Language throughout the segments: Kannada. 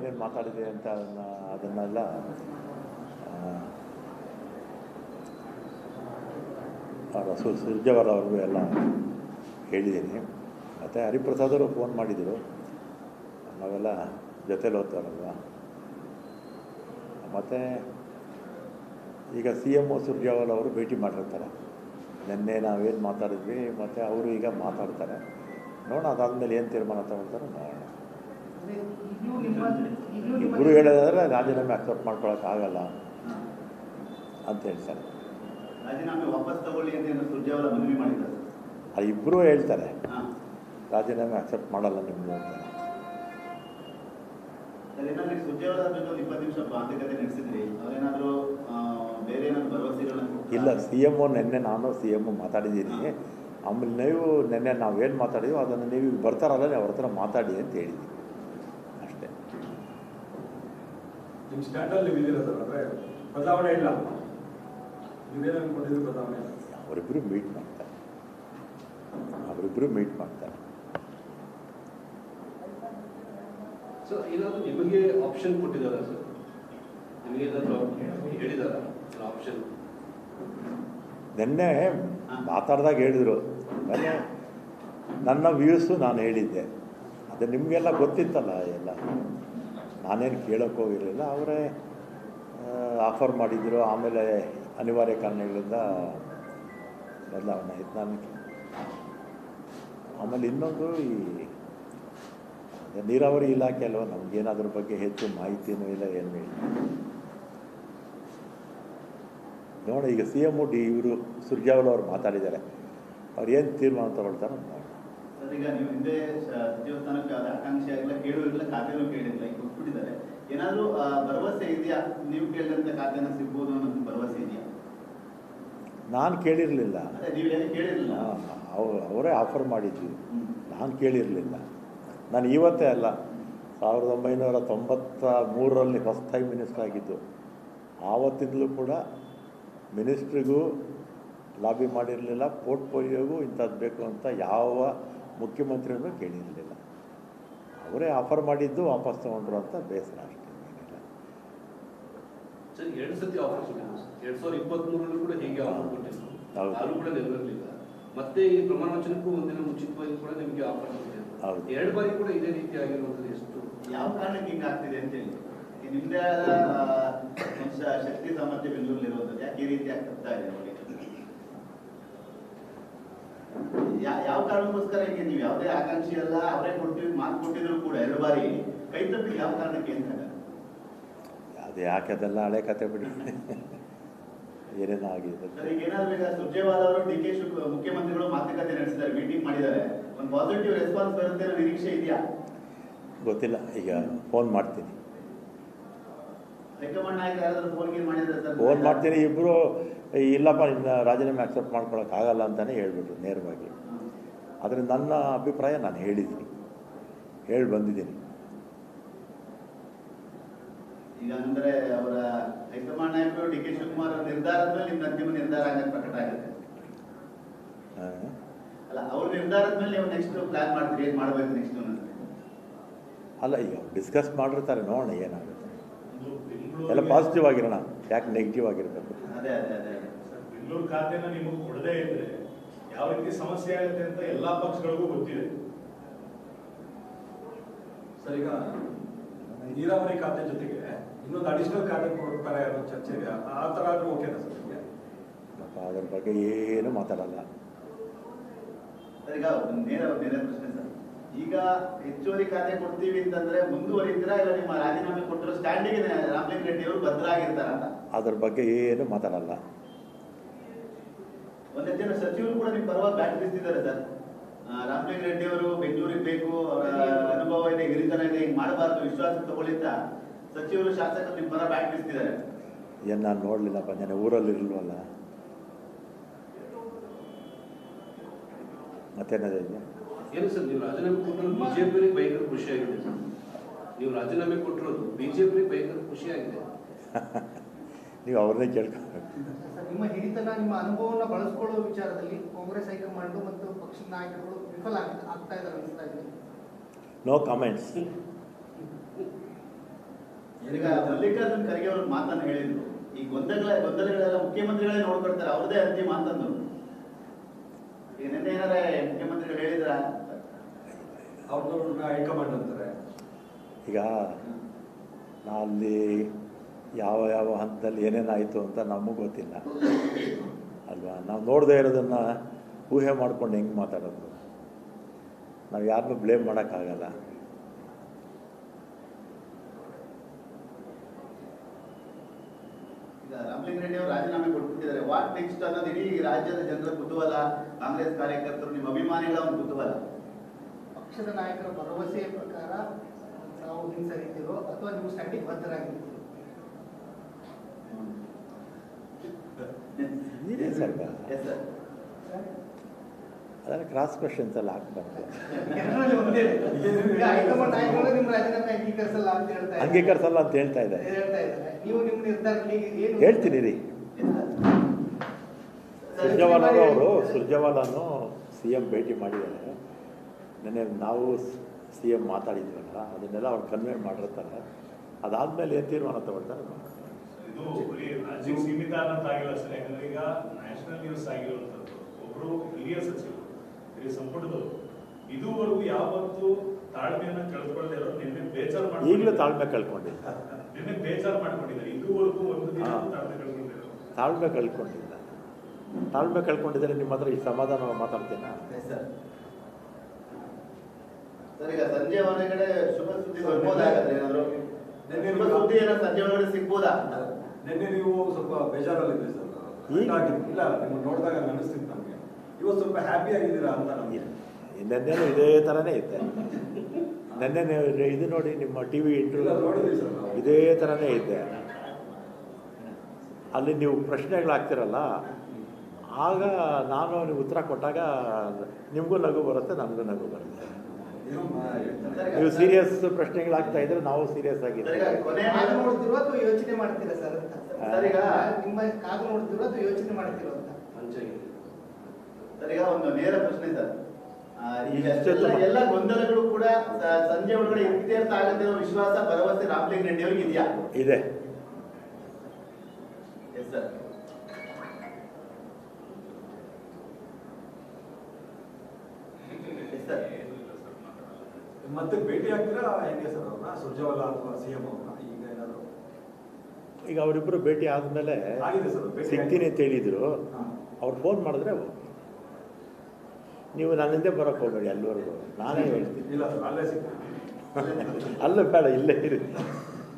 ಏನೇನು ಮಾತಾಡಿದೆ ಅಂತ ಅದನ್ನೆಲ್ಲ ಸುರ್ಜೇವಾಲ ಅವ್ರಿಗೂ ಎಲ್ಲ ಹೇಳಿದ್ದೀನಿ. ಮತ್ತು ಹರಿಪ್ರಸಾದ್ ಅವರು ಫೋನ್ ಮಾಡಿದರು, ನಾವೆಲ್ಲ ಜೊತೆಲಿ ಓದ್ತಾರಲ್ವ. ಮತ್ತು ಈಗ CM ಸುರ್ಜೇವಾಲ ಅವರು ಭೇಟಿ ಮಾಡಿರ್ತಾರೆ. ನಿನ್ನೆ ನಾವೇನು ಮಾತಾಡಿದ್ವಿ, ಮತ್ತು ಅವರು ಈಗ ಮಾತಾಡ್ತಾರೆ. ನೋಡೋಣ, ಅದಾದಮೇಲೆ ಏನು ತೀರ್ಮಾನ ತಗೊಳ್ತಾರೆ ನೋಡೋಣ. ಇಬ್ಬರು ಹೇಳೋದಾದ್ರೆ ರಾಜೀನಾಮೆ ಅಕ್ಸೆಪ್ಟ್ ಮಾಡ್ಕೊಳಕ್ಕಾಗಲ್ಲ ಅಂತ ಹೇಳ್ತಾರೆ. ರಾಜೀನಾಮೆ ವಾಪಸ್ ತಗೊಳ್ಳಿ ಅಂತ ಸುರ್ಜೇವಾಲ ಮನವಿ ಮಾಡಿದ್ದಾರೆ. ಇಬ್ಬರು ಹೇಳ್ತಾರೆ ರಾಜೀನಾಮೆ ಅಕ್ಸೆಪ್ಟ್ ಮಾಡಲ್ಲ ನಿಮ್ಮದು ಅಂತ. ಏನಾದರೂ ಸುರ್ಜೇವಾಲ ಜೊತೆ 20 ನಿಮಿಷ ಮಾತುಕತೆ ನಡೆಸಿದ್ರಿ, ಅವರೇನಾದರೂ ಬೇರೆ ಏನಾದರೂ ಭರವಸೆಗಳನ್ನು? ಇಲ್ಲ, CM ನಿನ್ನೆ ನಾನು CM ಮಾತಾಡಿದ್ದೀನಿ. ಆಮೇಲೆ ನೀವು ನಿನ್ನೆ ನಾವೇನು ಮಾತಾಡಿದ್ವಿ ಅದನ್ನು ನೀವು ಬರ್ತಾರಲ್ಲ, ನೀವು ಅವ್ರ ಹತ್ರ ಮಾತಾಡಿ ಅಂತ ಹೇಳಿದ್ವಿ ಅಷ್ಟೇ. ನಿಮ್ಮ ಸ್ಟ್ಯಾಂಡಲ್ಲಿ ನೀವು ಇದ್ದೀರಾ ಸರ್? ಅಂದರೆ ಬದಲಾವಣೆ ಇಲ್ಲ, ನೀವೇನು ಅಂದ್ಕೊಂಡಿದ್ರು ಬದಲಾವಣೆ ಇಲ್ಲ. ಅವರಿಬ್ಬರು ಮೀಟ್ ಮಾಡ್ತಾರೆ. ಸೊ ಏನಾದರೂ ನಿಮಗೆ ಆಪ್ಷನ್ ಕೊಟ್ಟಿದ್ದಾರಾ ಸರ್? ನಿಮಗೆ ಏನಾದರೂ ಹೇಳಿದಾರ ಆಪ್ಷನ್? ನಿನ್ನೆ ಮಾತಾಡಿದಾಗ ಹೇಳಿದರು. ಆಮೇಲೆ ನನ್ನ ವ್ಯೂಸು ನಾನು ಹೇಳಿದ್ದೆ, ಅದು ನಿಮಗೆಲ್ಲ ಗೊತ್ತಿತ್ತಲ್ಲ ಎಲ್ಲ, ನಾನೇನು ಕೇಳೋಕ್ಕೆ ಹೋಗಿರಲಿಲ್ಲ. ಅವರೇ ಆಫರ್ ಮಾಡಿದ್ರು. ಆಮೇಲೆ ಅನಿವಾರ್ಯ ಕಾರಣಗಳಿಂದ ಬದಲಾವಣೆ ಆಯಿತು ನನಗೆ. ಆಮೇಲೆ ಇನ್ನೊಂದು, ಈ ನೀರಾವರಿ ಇಲಾಖೆ ಅಲ್ವ, ನಮಗೇನಾದ್ರ ಬಗ್ಗೆ ಹೆಚ್ಚು ಮಾಹಿತಿನೂ ಇಲ್ಲ, ಏನೂ ಇಲ್ಲ. ನೋಡೋಣ, ಈಗ CM ಇವರು ಸುರ್ಜೇವಾಲ ಅವರು ಮಾತಾಡಿದ್ದಾರೆ, ಅವ್ರು ಏನು ತೀರ್ಮಾನ ತಗೊಳ್ತಾರೋ ನೋಡೋಣ. ಸರ್, ಈಗ ನೀವು ಹಿಂದೆ ಸಚಿವ ಸ್ಥಾನಕ್ಕೆ ಆಕಾಂಕ್ಷಿ ಆಗಿಲ್ಲ, ಕೇಳುವುದಿಲ್ಲ, ಖಾತೆನೂ ಕೇಳಿಲ್ಲ, ಈಗ ಕೊಟ್ಬಿಟ್ಟಿದ್ದಾರೆ. ಏನಾದರೂ ಭರವಸೆ ಇದೆಯಾ? ನೀವು ಕೇಳಿದಂಥ ಖಾತೆನ ಸಿಗ್ಬೋದು ಅನ್ನೋದು ಭರವಸೆ ಇದೆಯಾ? ನಾನು ಕೇಳಿರಲಿಲ್ಲ. ನೀವು ಕೇಳಿರಲಿಲ್ಲ? ಅವರೇ ಆಫರ್ ಮಾಡಿದ್ವಿ, ನಾನು ಕೇಳಿರಲಿಲ್ಲ. ನಾನು ಇವತ್ತೇ ಅಲ್ಲ, 1993ರಲ್ಲಿ ಫಸ್ಟ್ ಟೈಮ್ ಮಿನಿಸ್ಟರ್ ಆಗಿದ್ದು. ಆವತ್ತಿಂದಲೂ ಕೂಡ ಮಿನಿಸ್ಟ್ರಿಗೂ ಲಾಬಿ ಮಾಡಿರಲಿಲ್ಲ, ಪೋರ್ಟ್ಫೋಲಿಯೋಗೂ ಇಂಥದ್ದು ಬೇಕು ಅಂತ ಯಾವ ಮುಖ್ಯಮಂತ್ರಿನೂ ಕೇಳಿರಲಿಲ್ಲ. ಅವರೇ ಆಫರ್ ಮಾಡಿದ್ದು ವಾಪಸ್ ತೊಗೊಂಡ್ರು ಅಂತ ಬೇಸರ ಅಷ್ಟೇ. ಸರ್, 2 ಸತಿ ಆಫರ್ ಕೊಟ್ಟಿದ್ದು. 2023 ಕೂಡ ಹೀಗೆ ಆಫರ್ ಕೊಟ್ಟಿದ್ದು, ಅದು ಕೂಡ ನೆರವೇರಲಿಲ್ಲ. ಮತ್ತೆ ಈ ಪ್ರಮಾಣ ವಚನಕ್ಕೂ ಒಂದಿನ ಮುಂಚಿತವಾಗಿ ಕೂಡ ನಿಮಗೆ ಆಫರ್ ಕೊಟ್ಟಿದ್ದು. 2 ಬಾರಿ ಕೂಡ ಇದೇ ರೀತಿ ಆಗಿರುವಂಥದ್ದು. ಎಷ್ಟು ಯಾವ ಕಾರಣಕ್ಕೆ ಹಿಂಗೆ ಆಗ್ತಿದೆ ಅಂತ ಹೇಳಿ, ನಿಮ್ಮದೇ ಆದ ಶಕ್ತಿ ಸಾಮರ್ಥ್ಯ ಬೆಂಗಳೂರಲ್ಲಿ ಇರೋದು, ಯಾಕೆ ಈ ರೀತಿ ಆಗ್ತಾ ಇದೆ ನೋಡಿ? ಯಾವ ಕಾರಣಕ್ಕೋಸ್ಕರ ಹೀಗೆ? ನೀವು ಯಾವುದೇ ಆಕಾಂಕ್ಷಿ ಅಲ್ಲ, ಅವರೇ ಮಾತು ಕೊಟ್ಟಿದ್ರು ಕೂಡ 2 ಬಾರಿ ಕೈ ತಪ್ಪಿ ಯಾವ ಕಾರಣಕ್ಕೆ ಅಂತ? ಅದು ಯಾಕೆ, ಅದೆಲ್ಲ ಹಳೆ ಕತೆ ಬಿಡಿ, ಏನೇನೋ ಆಗಿದೆ. ಸರ್, ಈಗ ಏನಾದ್ರು ಈಗ ಸುರ್ಜೇವಾಲ ಅವರು DK ಮುಖ್ಯಮಂತ್ರಿಗಳು ಮಾತುಕತೆ ನಡೆಸಿದ್ದಾರೆ, ಮೀಟಿಂಗ್ ಮಾಡಿದ್ದಾರೆ, ಒಂದು ಪಾಸಿಟಿವ್ ರೆಸ್ಪಾನ್ಸ್ ಬರುತ್ತೆ ಅನ್ನೋ ನಿರೀಕ್ಷೆ ಇದೆಯಾ? ಗೊತ್ತಿಲ್ಲ, ಈಗ ಫೋನ್ ಮಾಡ್ತೀನಿ. ಹೈಕಮಾಂಡ್ ನಾಯಕರು ಯಾರಾದ್ರೂ ಫೋನ್ ಮಾಡಿದ್ರೆ ಸರ್? ಫೋನ್ ಮಾಡ್ತೀನಿ. ಇಬ್ಬರು ಇಲ್ಲಪ್ಪ, ನಿನ್ನ ರಾಜೀನಾಮೆ ಅಕ್ಸೆಪ್ಟ್ ಮಾಡ್ಕೊಳಕ್ಕಾಗಲ್ಲ ಅಂತಲೇ ಹೇಳ್ಬಿಟ್ರು ನೇರವಾಗಿ. ಆದರೆ ನನ್ನ ಅಭಿಪ್ರಾಯ ನಾನು ಹೇಳಿದ್ದೀನಿ, ಹೇಳಿ ಬಂದಿದ್ದೀನಿ. ಈಗ ಅಂದ್ರೆ ಅವರ ಹೈಕಮಾಂಡ್ ನಾಯಕರು DK ಶಿವಕುಮಾರ್ ನಿರ್ಧಾರದ ಮೇಲೆ ನಿಮ್ಮ ಅಂತಿಮ ನಿರ್ಧಾರ ಆಗ ಪ್ರಕಟ ಆಗುತ್ತೆ ಅಲ್ಲ? ಅವ್ರ ನಿರ್ಧಾರದ ಮೇಲೆ ನೀವು ನೆಕ್ಸ್ಟ್ ಪ್ಲಾನ್ ಮಾಡ್ತೀರಿ, ಏನ್ ಮಾಡ್ಬೇಕು ನೆಕ್ಸ್ಟ್ ಅನ್ನೋದು? ಅಲ್ಲ, ಈಗ ಡಿಸ್ಕಸ್ ಮಾಡಿರ್ತಾರೆ, ನೋಡೋಣ ಏನಾಗುತ್ತೆ. ಎಲ್ಲ ಪಾಸಿಟಿವ್ ಆಗಿರೋಣ, ಯಾಕೆ ನೆಗೆಟಿವ್ ಆಗಿರಬೇಕು? ಅದೇ ಅದೇ ಅದೇ ಬೆಂಗಳೂರು ಖಾತೆನ ನಿಮಗೆ ಕೊಡದೇ ಇದ್ರೆ ಯಾವ ರೀತಿ ಸಮಸ್ಯೆ ಆಗುತ್ತೆ ಅಂತ ಎಲ್ಲಾ ಪಕ್ಷಗಳಿಗೂ ಗೊತ್ತಿದೆ. ಸರ್, ಈಗ ನೀರಾವರಿ ಖಾತೆ ಜೊತೆಗೆ ಇನ್ನೊಂದು ಅಡಿಷನಲ್ ಖಾತೆ ಕೊಡ್ತಾರೆ ಅನ್ನೋ ಚರ್ಚೆ ಇದೆ. ಆ ಥರ ಆದರೂ ಓಕೆನಾ ಸರ್ ನಿಮಗೆ? ಅದ್ರ ಬಗ್ಗೆ ಏನು ಮಾತಾಡಲ್ಲ. ಸರ್, ಈಗ ನೇರ ಪ್ರಶ್ನೆ ಸರ್, ಈಗ ಹೆಚ್ಚುವರಿ ಖಾತೆ ಕೊಡ್ತೀವಿ ಅಂತಂದ್ರೆ ಮುಂದುವರಿತೀರಾ, ಇಲ್ಲ ನಿಮ್ಮ ರಾಜೀನಾಮೆ ಕೊಟ್ಟಿರೋ ಸ್ಟ್ಯಾಂಡಿಗೆ ರಾಮಲಿಂಗ ರೆಡ್ಡಿ ಅವರು ಭದ್ರಾಗಿರ್ತಾರ ಅಂತ? ಅದ್ರ ಬಗ್ಗೆ ಏನು ಮಾತಾಡಲ್ಲ. ಒಂದಷ್ಟು ಜನ ಸಚಿವರು ಕೂಡ ನಿಮ್ಮ ಪರವಾಗಿ ಬ್ಯಾಟ್ ಬೀಸ್ತಿದ್ದಾರೆ ಸರ್. ರಾಮಲಿಂಗ ರೆಡ್ಡಿ ಅವರು ಬೆಂಗಳೂರಿಗೆ ಬೇಕು, ಅವರ ಅನುಭವ ಇದೆ, ಹಿರಿತನ ಇದೆ, ಹಿಂಗ್ ಮಾಡಬಾರ್ದು, ವಿಶ್ವಾಸ ತಗೊಳ್ಳಿಂತ ಸಚಿವರು ಶಾಸಕರು ನಿಮ್ಮ ಪರ ಬ್ಯಾಟ್ ಬೀಸ್ತಿದ್ದಾರೆ. ಏನು ನಾನು ನೋಡ್ಲಿಲ್ಲಪ್ಪ, ನಾನು ಊರಲ್ಲಿ ಇರಲ್ವಲ್ಲ. ಮತ್ತೇನದ ಇದೆ? ಏನು ಸರ್, ನೀವು ರಾಜೀನಾಮೆ ಕೊಟ್ಟಿರೋದು ಬಿಜೆಪಿಯವರಿಗೆ ಭಯಂಕರ ಖುಷಿಯಾಗಿದೆ ಸರ್. ನೀವು ರಾಜೀನಾಮೆ ಕೊಟ್ಟಿರೋದು ಬಿಜೆಪಿಯವರಿಗೆ ಭಯಂಕರ ಖುಷಿಯಾಗಿದೆ. ನೀವು ಅವ್ರನ್ನೇ ಕೇಳ್ಕೊಬೇಕು. ನಿಮ್ಮ ಹಿರಿತನ, ನಿಮ್ಮ ಅನುಭವವನ್ನು ಬಳಸ್ಕೊಳ್ಳುವ ವಿಚಾರದಲ್ಲಿ ಕಾಂಗ್ರೆಸ್ ಹೈಕಮಾಂಡ್ ಮತ್ತು ಪಕ್ಷದ ನಾಯಕರುಗಳು ವಿಫಲ ಆಗ್ತಾ ಇದ್ದಾರೆ ಅನಿಸ್ತಾ ಇದೆ. No comments. ಈಗ ಮಲ್ಲಿಕಾರ್ಜುನ್ ಖರ್ಗೆ ಅವರು ಮಾತನ್ನು ಹೇಳಿದ್ರು, ಈ ಗೊಂದಲಗಳೆಲ್ಲ ಮುಖ್ಯಮಂತ್ರಿಗಳೇ ನೋಡ್ಕೊಳ್ತಾರೆ, ಅವ್ರದೇ ಅಂತಿಮ ಅಂತಂದ್ರು. ಈಗ ನಿನ್ನೆ ಏನಾರ ಮುಖ್ಯಮಂತ್ರಿಗಳು ಹೇಳಿದ್ರ? ಅವ್ರನ್ನ ಹೈಕಮಾಂಡ್ ಅಂತಾರೆ. ಈಗ ಅಲ್ಲಿ ಯಾವ ಹಂತದಲ್ಲಿ ಏನೇನಾಯಿತು ಅಂತ ನಮಗೂ ಗೊತ್ತಿಲ್ಲ ಅಲ್ವಾ. ನಾವು ನೋಡದೇ ಇರೋದನ್ನು ಊಹೆ ಮಾಡ್ಕೊಂಡು ಹೆಂಗೆ ಮಾತಾಡೋದು? ನಾವು ಯಾರನ್ನೂ ಬ್ಲೇಮ್ ಮಾಡೋಕ್ಕಾಗಲ್ಲ. ಈಗ ರಾಮಲಿಂಗಾರೆಡ್ಡಿ ಅವರು ರಾಜೀನಾಮೆ ಕೊಟ್ಬಿಟ್ಟಿದ್ದಾರೆ. ವಾಟ್ ನೆಕ್ಸ್ಟ್ ಅನ್ನೋದು ಇಡೀ ರಾಜ್ಯದ ಜನರ ಕುತೂಹಲ, ಕಾಂಗ್ರೆಸ್ ಕಾರ್ಯಕರ್ತರು, ನಿಮ್ಮ ಅಭಿಮಾನಿಗಳ ಒಂದು ಕುತೂಹಲ. ಪಕ್ಷದ ನಾಯಕರ ಭರವಸೆಯ ಪ್ರಕಾರ ನಾವು ಹಿಂಸರಿತೀರೋ ಅಥವಾ ನೀವು ಸ್ಟ್ಯಾಂಡಿಂಗ್ ಬದ್ಧರಾಗಿರ್ತೀರೋ? ಇದೆ ಸರ್, ಎಸ್ ಸರ್. ಅದನ್ನು ಕ್ರಾಸ್ ಕ್ವೆಶನ್ಸ್ ಎಲ್ಲ ಹಾಕ್ಬಾರ್ದು. ಎರಡರಲ್ಲಿ ಒಂದೇ. ಈಗ ಹೈಕಮಾಂಡ್ ನಾಯಕರು ನಿಮ್ಮ ರಾಜೀನಾಮೆ ಅಂಗೀಕರಿಸಲ್ಲ ಅಂತ ಹೇಳ್ತಾ ಇದ್ದಾರೆ. ಅಂಗೀಕರಿಸಲ್ಲ ಅಂತ ಹೇಳ್ತಾ ಇದ್ದಾರೆ. ನೀವು ನಿಮ್ಮ ನಿರ್ಧಾರಕ್ಕೆ ಏನು ಹೇಳ್ತೀನಿ ರೀ. ಸುರ್ಜೇವಾಲಾನು CM ಭೇಟಿ ಮಾಡಿದ್ದಾರೆ. ನೆನ್ನೆ ನಾವು CM ಮಾತಾಡಿದ್ವಲ್ಲ, ಅದನ್ನೆಲ್ಲ ಅವ್ರು ಕನ್ವೆ ಮಾಡಿರ್ತಾರೆ. ಅದಾದಮೇಲೆ ಏನು ತೀರ್ಮಾನ ತಗೊಳ್ತಾರೆ. ಇದು ಬರೀ ರಾಜ್ಯಕ್ಕೆ ಸೀಮಿತ ಅನ್ನೋದು ಆಗಿಲ್ಲ ಸರ್. ಯಾಕಂದ್ರೆ ಈಗ ನ್ಯಾಷನಲ್ ನ್ಯೂಸ್ ಆಗಿರುವಂಥದ್ದು ಒಬ್ರು ಹಿರಿಯ ಸಚಿವರು, ಹಿರಿಯ ಸಂಪುಟದವರು ಇದುವರೆಗೂ ಯಾವತ್ತು ತಾಳ್ಮೆಯನ್ನು ಕಳ್ಕೊಳ್ಳದೆ ಇರೋರು ನಿನ್ನೆ ಬೇಜಾರು ಮಾಡಿ, ಈಗಲೂ ತಾಳ್ಮೆ ಕಳ್ಕೊಂಡಿಲ್ಲ. ನಿನ್ನೆ ಬೇಜಾರು ಮಾಡ್ಕೊಂಡಿದ್ದಾರೆ. ಇದುವರೆಗೂ ಒಂದು ದಿನ ತಾಳ್ಮೆ ಕಳ್ಕೊಂಡಿದ್ದಾರೆ. ತಾಳ್ಮೆ ಕಳ್ಕೊಂಡಿದ್ದಾರೆ. ನಿಮ್ಮ ಹತ್ರ ಈ ಸಮಾಧಾನ ಮಾತಾಡ್ತೇನೆ ಸರ್. ಸರ್, ಈಗ ಸಂಜೆ ಒಳಗಡೆ ಶುಭ ಸುದ್ದಿ ಬರ್ಬೋದಾಗತ್ತೆ ಏನಾದ್ರು? ಶುಭ ಸುದ್ದಿ ಏನೋ ಸಂಜೆ ಒಳಗಡೆ ಸಿಗ್ಬೋದಾ? ನಿನ್ನೆ ನೀವು ಸ್ವಲ್ಪ ಬೇಜಾರಲ್ಲಿದ್ರಿ ಸರ್. ಇಲ್ಲ, ನಿಮ್ಮ ನೋಡಿದಾಗ ಅನಿಸ್ತಿತ್ತು ನಮಗೆ. ಇವತ್ತು ಸ್ವಲ್ಪ ಹ್ಯಾಪಿ ಆಗಿದ್ದೀರಾ ಅಂತ ನಮಗೆ. ನೆನ್ನೆನೂ ಇದೇ ಥರನೇ ಇದ್ದೆ. ನೆನ್ನೆ ಇದು ನೋಡಿ, ನಿಮ್ಮ TV ಇಂಟರ್ವ್ಯೂ ನೋಡಿದ್ವಿ ಸರ್ ನಾವು. ಇದೇ ಥರನೇ ಇದ್ದೆ. ಅಲ್ಲಿ ನೀವು ಪ್ರಶ್ನೆಗಳಾಗ್ತಿರಲ್ಲ, ಆಗ ನಾನು ನೀವು ಉತ್ತರ ಕೊಟ್ಟಾಗ ನಿಮಗೂ ನಗು ಬರುತ್ತೆ, ನಮಗೂ ನಗು ಬರುತ್ತೆ. ನೀವು ಸೀರಿಯಸ್ ಪ್ರಶ್ನೆಗಳಾಗ್ತಾ ಇದ್ರೆ ನಾವು ಸೀರಿಯಸ್ ಆಗಿದ್ದೀವಿ. ಕಾದು ನೋಡ್ತಿರೋ ಅಥವಾ ಯೋಚನೆ ಮಾಡ್ತೀರಾ ಸರ್ ಅಂತ? ಸರ್, ಈಗ ನಿಮ್ಮ ಕಾದು ನೋಡ್ತಿರೋ ಅಥವಾ ಯೋಚನೆ ಮಾಡ್ತಿರೋ ಅಂತ? ಸರ್, ಈಗ ಒಂದು ನೇರ ಪ್ರಶ್ನೆ ಸರ್. ಇಷ್ಟೊತ್ತು ಎಲ್ಲ ಗೊಂದಲಗಳು ಕೂಡ ಸಂಜೆ ಒಳಗಡೆ ಇತ್ಯರ್ಥ ಆಗುತ್ತೆ ಅನ್ನೋ ವಿಶ್ವಾಸ, ಭರವಸೆ ರಾಮಲಿಂಗಾರೆಡ್ಡಿ ಅವ್ರಿಗೆ ಇದೆಯಾ? ಇದೆ. Yes sir. Yes sir. ಮತ್ತೆ ಭೇಟಿ ಆಗ್ತೀರಾ ಹೇಗೆ ಸರ್ ಅವ್ರನ್ನ, ಸುರ್ಜೇವಾಲಾ ಅಥವಾ CM ಅವ್ರನ್ನ? ಈಗ ಏನಾದ್ರು ಈಗ ಅವರಿಬ್ಬರು ಭೇಟಿ ಆದಮೇಲೆ ಆಗಿದೆ ಸರ್, ಭೇಟಿ ಸಿಗ್ತೀನಿ ಅಂತ ಹೇಳಿದ್ರು. ಅವ್ರು ಫೋನ್ ಮಾಡಿದ್ರೆ ನೀವು ನನ್ನ ಹಿಂದೆ ಬರೋಕ್ಕೆ ಹೋಗಬೇಡಿ, ಅಲ್ಲಿವರೆಗೂ ನಾನೇ ಹೇಳ್ತೀನಿ. ಇಲ್ಲ ಸರ್, ಅಲ್ಲೇ ಸಿಗ್ತೀನಿ. ಅಲ್ಲ ಬೇಡ, ಇಲ್ಲೇ ಇರಿ.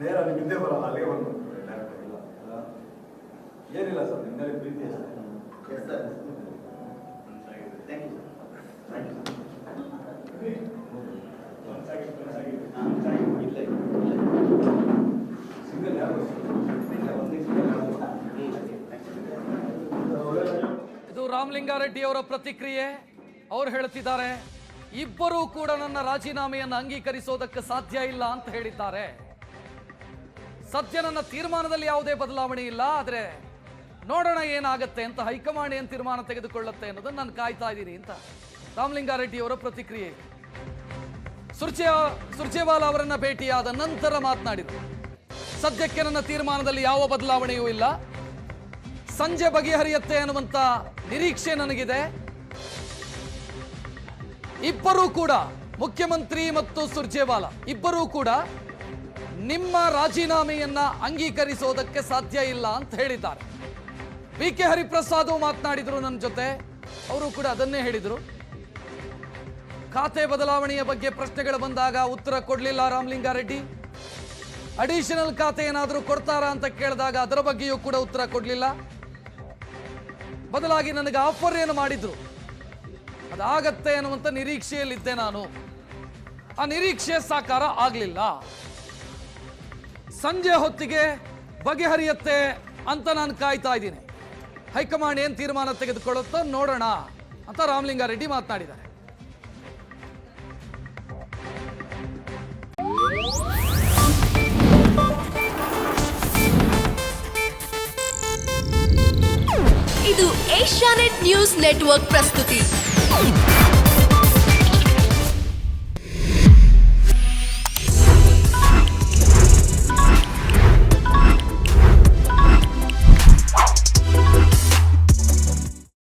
ನೇರ ನಿಮ್ಮ ಹಿಂದೆ ಬರೋಲ್ಲ, ಅಲ್ಲೇ ಬಂದು ಡೈರೆಕ್ಟ್. ಇಲ್ಲ ಏನಿಲ್ಲ ಸರ್, ನಿಮ್ಮಲ್ಲಿ ಪ್ರೀತಿ ಅಷ್ಟೇ. Yes sir. Thank you. Single ಯಾರು ಇದು ರಾಮಲಿಂಗಾರೆಡ್ಡಿ ಅವರ ಪ್ರತಿಕ್ರಿಯೆ. ಅವ್ರು ಹೇಳ್ತಿದ್ದಾರೆ, ಇಬ್ಬರೂ ಕೂಡ ನನ್ನ ರಾಜೀನಾಮೆಯನ್ನು ಅಂಗೀಕರಿಸೋದಕ್ಕೆ ಸಾಧ್ಯ ಇಲ್ಲ ಅಂತ ಹೇಳಿದ್ದಾರೆ. ಸದ್ಯ ನನ್ನ ತೀರ್ಮಾನದಲ್ಲಿ ಯಾವುದೇ ಬದಲಾವಣೆ ಇಲ್ಲ, ಆದರೆ ನೋಡೋಣ ಏನಾಗುತ್ತೆ ಅಂತ, ಹೈಕಮಾಂಡ್ ಏನು ತೀರ್ಮಾನ ತೆಗೆದುಕೊಳ್ಳುತ್ತೆ ಅನ್ನೋದನ್ನು ನಾನು ಕಾಯ್ತಾ ಇದ್ದೀನಿ ಅಂತ ರಾಮಲಿಂಗಾರೆಡ್ಡಿ ಅವರ ಪ್ರತಿಕ್ರಿಯೆ. ಸುರ್ಜೇವಾಲಾ ಅವರನ್ನ ಭೇಟಿಯಾದ ನಂತರ ಮಾತನಾಡಿದರು. ಸದ್ಯಕ್ಕೆ ನನ್ನ ತೀರ್ಮಾನದಲ್ಲಿ ಯಾವ ಬದಲಾವಣೆಯೂ ಇಲ್ಲ, ಸಂಜೆ ಬಗೆಹರಿಯುತ್ತೆ ಅನ್ನುವಂಥ ನಿರೀಕ್ಷೆ ನನಗಿದೆ. ಇಬ್ಬರೂ ಕೂಡ, ಮುಖ್ಯಮಂತ್ರಿ ಮತ್ತು ಸುರ್ಜೇವಾಲಾ ಇಬ್ಬರೂ ಕೂಡ ನಿಮ್ಮ ರಾಜೀನಾಮೆಯನ್ನ ಅಂಗೀಕರಿಸೋದಕ್ಕೆ ಸಾಧ್ಯ ಇಲ್ಲ ಅಂತ ಹೇಳಿದ್ದಾರೆ. BK ಹರಿಪ್ರಸಾದ್ ಮಾತನಾಡಿದ್ರು ನನ್ನ ಜೊತೆ, ಅವರು ಕೂಡ ಅದನ್ನೇ ಹೇಳಿದರು. ಖಾತೆ ಬದಲಾವಣೆಯ ಬಗ್ಗೆ ಪ್ರಶ್ನೆಗಳು ಬಂದಾಗ ಉತ್ತರ ಕೊಡಲಿಲ್ಲ ರಾಮಲಿಂಗಾರೆಡ್ಡಿ. ಅಡಿಷನಲ್ ಖಾತೆ ಏನಾದರೂ ಕೊಡ್ತಾರಾ ಅಂತ ಕೇಳಿದಾಗ ಅದರ ಬಗ್ಗೆಯೂ ಕೂಡ ಉತ್ತರ ಕೊಡಲಿಲ್ಲ. ಬದಲಾಗಿ ನನಗೆ ಆಫರ್ ಏನು ಮಾಡಿದ್ರು, ಅದಾಗತ್ತೆ ಅನ್ನುವಂಥ ನಿರೀಕ್ಷೆಯಲ್ಲಿದ್ದೆ ನಾನು. ಆ ನಿರೀಕ್ಷೆ ಸಾಕಾರ ಆಗಲಿಲ್ಲ. ಸಂಜೆ ಹೊತ್ತಿಗೆ ಬಗೆಹರಿಯುತ್ತೆ ಅಂತ ನಾನು ಕಾಯ್ತಾ ಇದ್ದೀನಿ. ಹೈಕಮಾಂಡ್ ಏನು ತೀರ್ಮಾನ ತೆಗೆದುಕೊಳ್ಳುತ್ತೋ ನೋಡೋಣ ಅಂತ ರಾಮಲಿಂಗಾರೆಡ್ಡಿ ಮಾತನಾಡಿದ್ದಾರೆ. ಇದು ಏಷ್ಯಾನೆಟ್ ನ್ಯೂಸ್ ನೆಟ್ವರ್ಕ್ ಪ್ರಸ್ತುತಿ.